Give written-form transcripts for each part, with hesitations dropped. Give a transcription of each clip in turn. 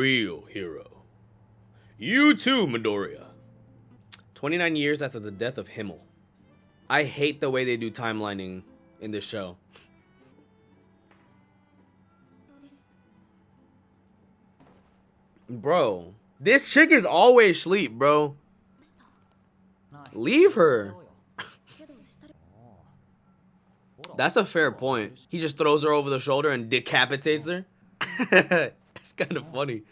real hero. You too, Midoriya. 29 years after the death of Himmel. I hate the way they do timelining in this show. Bro, this chick is always asleep, bro. Leave her. That's a fair point. He just throws her over the shoulder and decapitates her. It's kind of funny.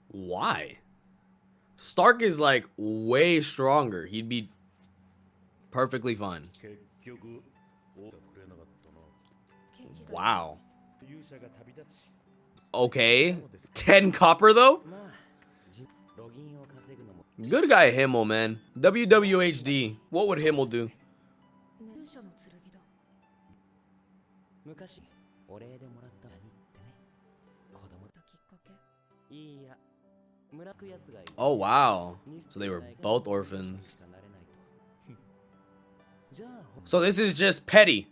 Why? Stark is like way stronger. He'd be perfectly fine. Wow. Okay. 10 copper though? Good guy Himmel, man. WWHD. What would Himmel do? Oh wow. So they were both orphans. So this is just petty.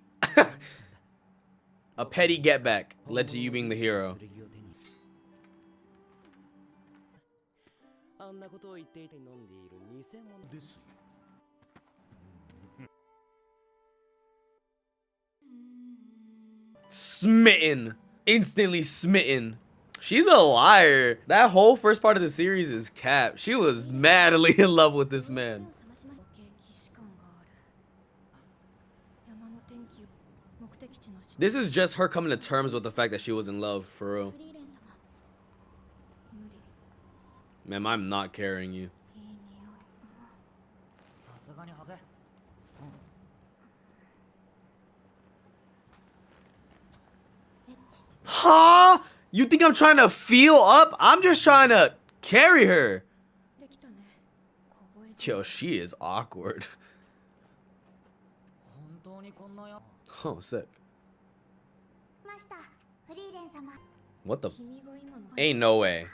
A petty get back led to you being the hero. Smitten. Instantly smitten. She's a liar. That whole first part of the series is cap. She was madly in love with this man. This is just her coming to terms with the fact that she was in love, for real. Ma'am, I'm not carrying you. Huh? You think I'm trying to feel up? I'm just trying to carry her. Yo, she is awkward. Oh, sick. What the? Ain't no way.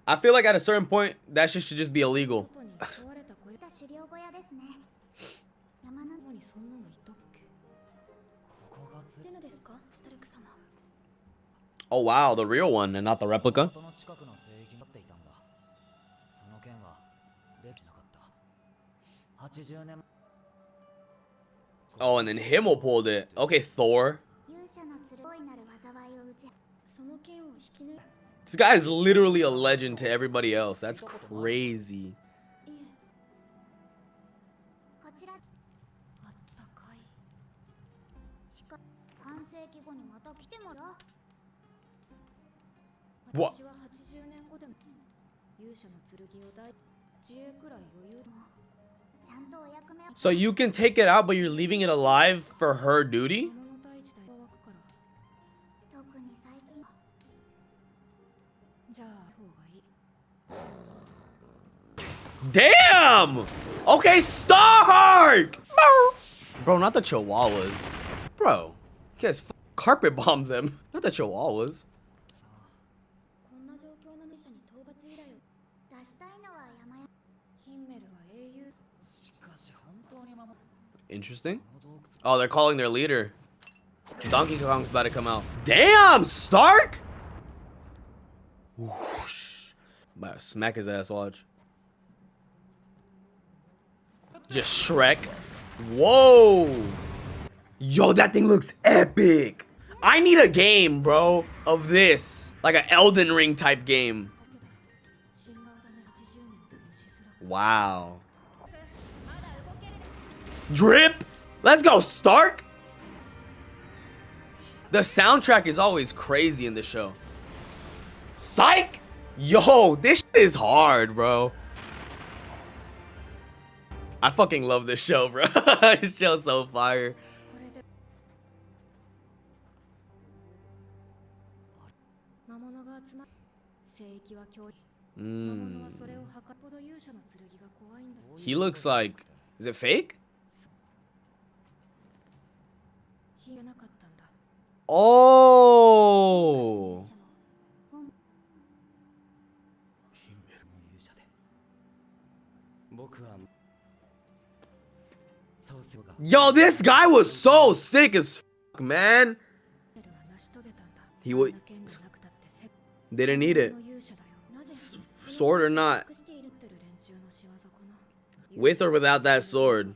I feel like at a certain point, that shit should just be illegal. Oh wow, the real one and not the replica. Oh, and then Himmel pulled it. Okay, Thor. This guy is literally a legend to everybody else. That's crazy. What? So you can take it out, but you're leaving it alive for her duty? Damn! Okay, Stark! Bro, not the Chihuahuas. Bro, you guys carpet bombed them. Not the Chihuahuas. Interesting. Oh, they're calling their leader. Donkey Kong's about to come out. Damn, Stark! Whoosh. About to smack his ass, watch. Just Shrek. Whoa. Yo, that thing looks epic. I need a game, bro, of this. Like an Elden Ring type game. Wow. Drip. Let's go, Stark. The soundtrack is always crazy in this show. Psych. Yo, this shit is hard, bro. I fucking love this show, bro. This show's so fire. He looks like... Is it fake? Oh! Yo, this guy was so sick as fuck, man. He would. Didn't need it. Sword or not. With or without that sword.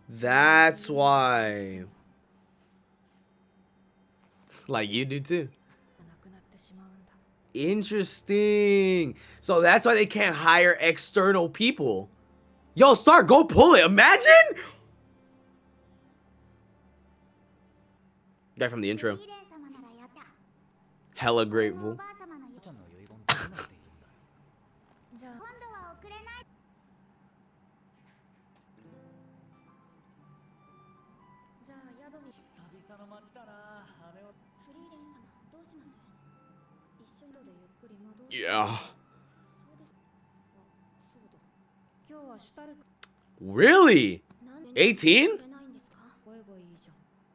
That's why. Like you do too. Interesting. So that's why they can't hire external people. Yo, Stark, go pull it. Imagine. Guy from the intro. Hella grateful. Yeah. Really? 18?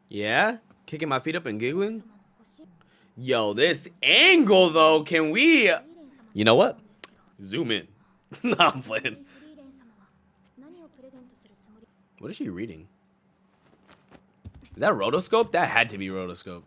Yeah? Kicking my feet up and giggling? Yo, this angle though, can we... You know what? Zoom in. Nah, I'm playing. What is she reading? Is that rotoscope? That had to be rotoscope.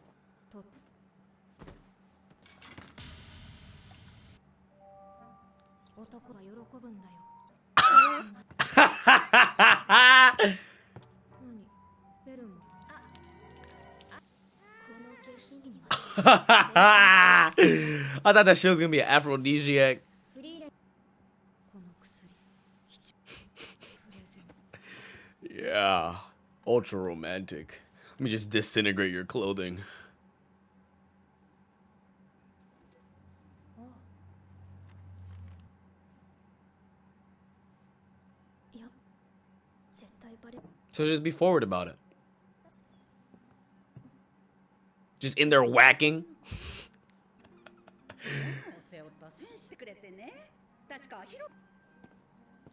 I thought that shit was gonna be an aphrodisiac. Yeah, ultra romantic. Let me just disintegrate your clothing. So just be forward about it. Just in there whacking.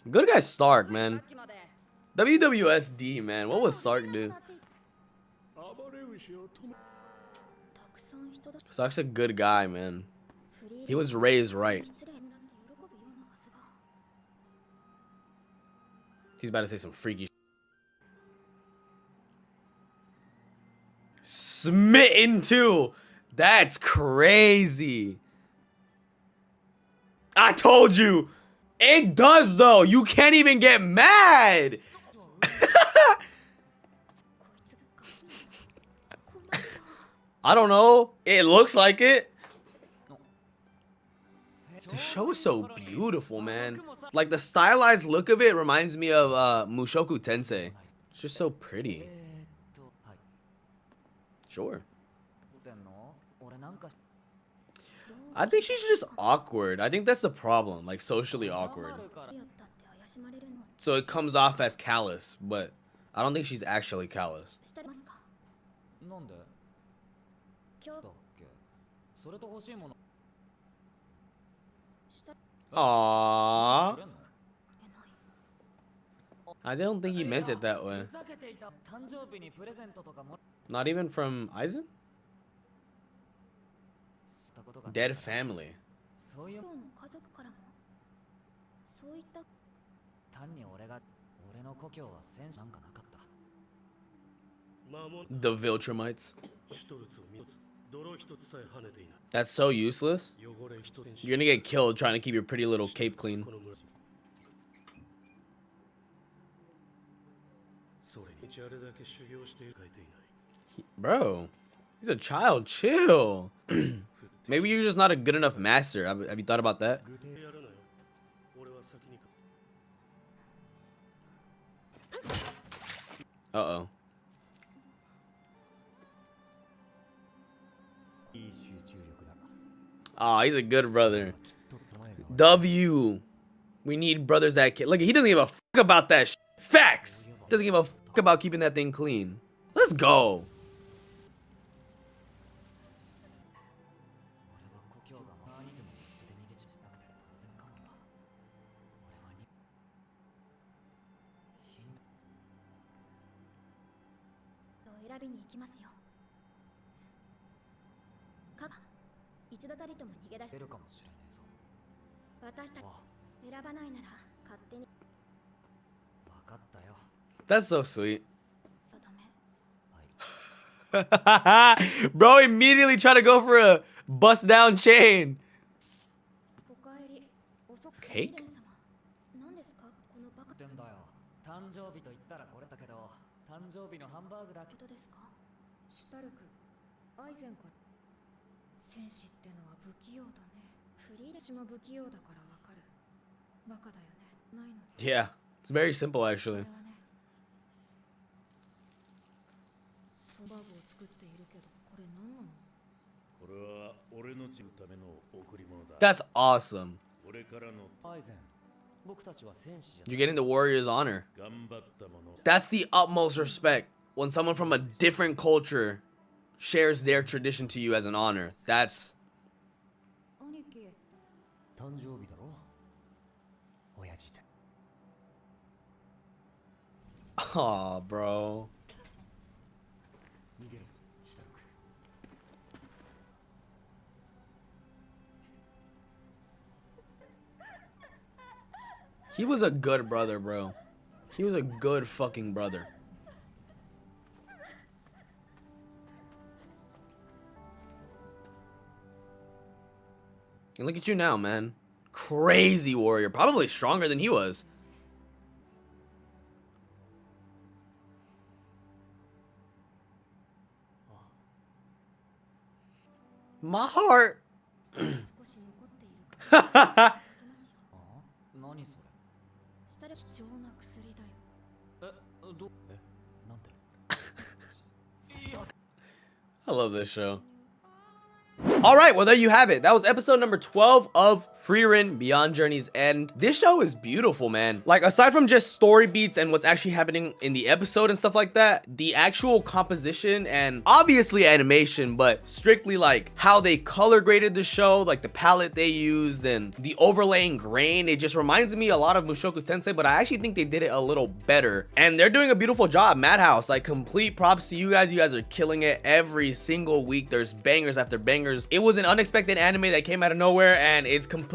Good guy Stark, man. WWSD, man. What was Stark do? Stark's a good guy, man. He was raised right. He's about to say some freaky shit. Smitten too. That's crazy. I told you. It does though. You can't even get mad. I don't know. It looks like it. The show is so beautiful, man. Like the stylized look of it reminds me of Mushoku Tensei. It's just so pretty. Sure. I think she's just awkward. I think that's the problem, like socially awkward. So it comes off as callous, but I don't think she's actually callous. Aww. I don't think he meant it that way. Not even from Aizen? Dead family. The Viltrumites. That's so useless. You're gonna get killed trying to keep your pretty little cape clean. Bro, he's a child. Chill. Maybe you're just not a good enough master. Have you thought about that? Uh-oh. Aw, he's a good brother. W. We need brothers that can. Look, he doesn't give a fuck about that shit. Facts. Doesn't give a fuck about keeping that thing clean. Let's go. That's so sweet. Bro immediately tried to go for a bust down chain. Cake? Yeah, it's very simple actually. That's awesome. You're getting the warrior's honor. That's the utmost respect when someone from a different culture shares their tradition to you as an honor. That's... Aw, bro. He was a good brother, bro. He was a good fucking brother. And look at you now, man. Crazy warrior. Probably stronger than he was. My heart. I love this show. All right, well, there you have it. That was episode number 12 of Frieren Beyond Journey's End. This show is beautiful, man. Like, aside from just story beats and what's actually happening in the episode and stuff like that, the actual composition and obviously animation, but strictly like how they color graded the show, like the palette they used and the overlaying grain, it just reminds me a lot of Mushoku Tensei, but I actually think they did it a little better. And they're doing a beautiful job. Madhouse, like, complete props to you guys. You guys are killing it every single week. There's bangers after bangers. It was an unexpected anime that came out of nowhere, and it's completely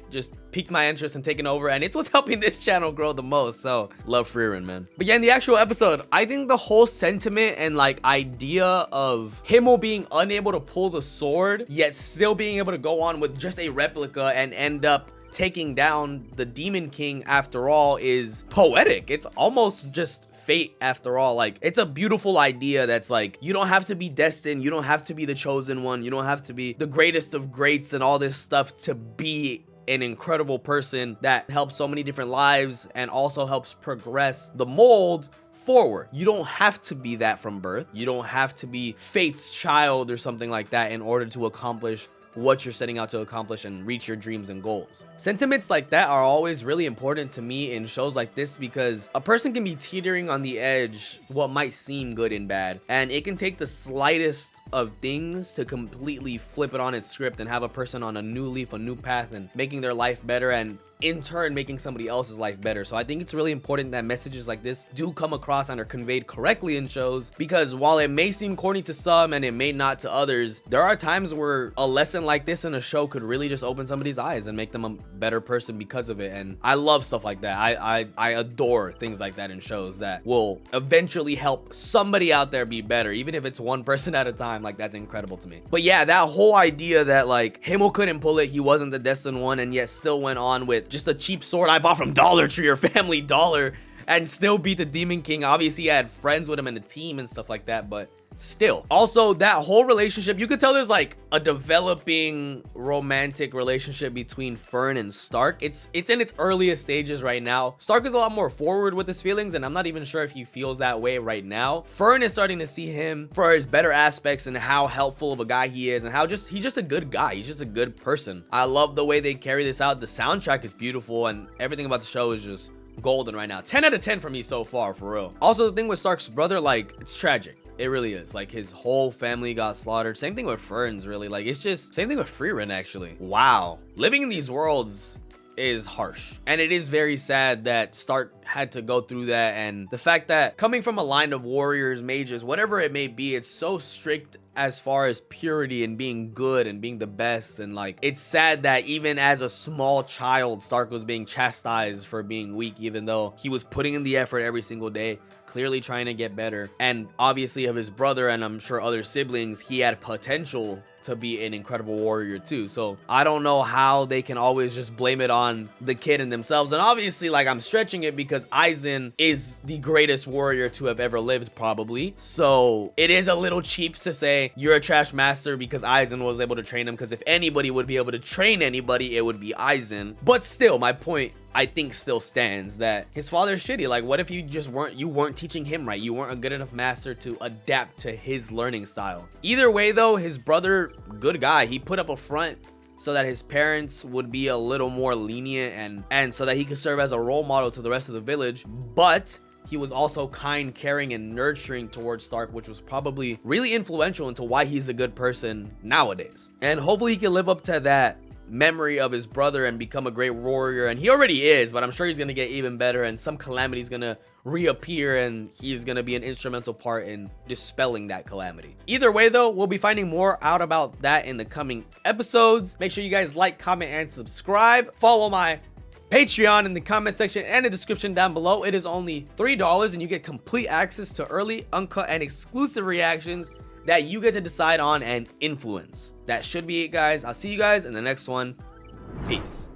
just piqued my interest and taken over, and it's what's helping this channel grow the most. So love Frieren, man. But yeah, in the actual episode, I think the whole sentiment and like idea of Himmel being unable to pull the sword yet still being able to go on with just a replica and end up taking down the Demon King after all is poetic. It's almost just fate after all. Like, it's a beautiful idea that's like, you don't have to be destined, you don't have to be the chosen one, you don't have to be the greatest of greats and all this stuff to be an incredible person that helps so many different lives and also helps progress the mold forward. You don't have to be that from birth. You don't have to be fate's child or something like that in order to accomplish what you're setting out to accomplish and reach your dreams and goals. Sentiments like that are always really important to me in shows like this, because a person can be teetering on the edge what might seem good and bad, and it can take the slightest of things to completely flip it on its script and have a person on a new leaf, a new path, and making their life better, and in turn making somebody else's life better. So I think it's really important that messages like this do come across and are conveyed correctly in shows, because while it may seem corny to some and it may not to others, there are times where a lesson like this in a show could really just open somebody's eyes and make them a better person because of it. And I love stuff like that. I adore things like that in shows that will eventually help somebody out there be better, even if it's one person at a time. Like, that's incredible to me. But yeah, that whole idea that like Himmel couldn't pull it, he wasn't the destined one, and yet still went on with just a cheap sword I bought from Dollar Tree or Family Dollar and still beat the Demon King. Obviously, he had friends with him in the team and stuff like that, but still. Also, that whole relationship, you could tell there's like a developing romantic relationship between Fern and Stark. It's in its earliest stages right now. Stark is a lot more forward with his feelings, and I'm not even sure if he feels that way right now. Fern is starting to see him for his better aspects and how helpful of a guy he is, and how he's just a good guy. He's just a good person. I love the way they carry this out. The soundtrack is beautiful, and everything about the show is just golden right now. 10 out of 10 for me so far, for real. Also, the thing with Stark's brother, like, it's tragic. It really is. Like, his whole family got slaughtered. Same thing with Fern's, really. Like, it's just same thing with Frieren, actually. Wow. Living in these worlds is harsh, and it is very sad that Stark had to go through that, and the fact that coming from a line of warriors, mages, whatever it may be, it's so strict as far as purity and being good and being the best. And like, it's sad that even as a small child, Stark was being chastised for being weak, even though he was putting in the effort every single day, clearly trying to get better. And obviously of his brother, and I'm sure other siblings, he had potential to be an incredible warrior too. So I don't know how they can always just blame it on the kid and themselves. And obviously, like, I'm stretching it because Aizen is the greatest warrior to have ever lived, probably. So it is a little cheap to say you're a trash master because Aizen was able to train him, because if anybody would be able to train anybody, it would be Aizen. But still, my point, I think, still stands, that his father's shitty. Like, what if you just weren't teaching him right? You weren't a good enough master to adapt to his learning style. Either way though, his brother, good guy. He put up a front so that his parents would be a little more lenient, and so that he could serve as a role model to the rest of the village. But he was also kind, caring, and nurturing towards Stark, which was probably really influential into why he's a good person nowadays. And hopefully he can live up to that memory of his brother and become a great warrior. And he already is, but I'm sure he's gonna get even better, and some calamity is gonna reappear, and he's gonna be an instrumental part in dispelling that calamity. Either way though, we'll be finding more out about that in the coming episodes. Make sure you guys like, comment, and subscribe. Follow my Patreon in the comment section and the description down below. It is only $3 and you get complete access to early, uncut, and exclusive reactions that you get to decide on and influence. That should be it, guys. I'll see you guys in the next one. Peace.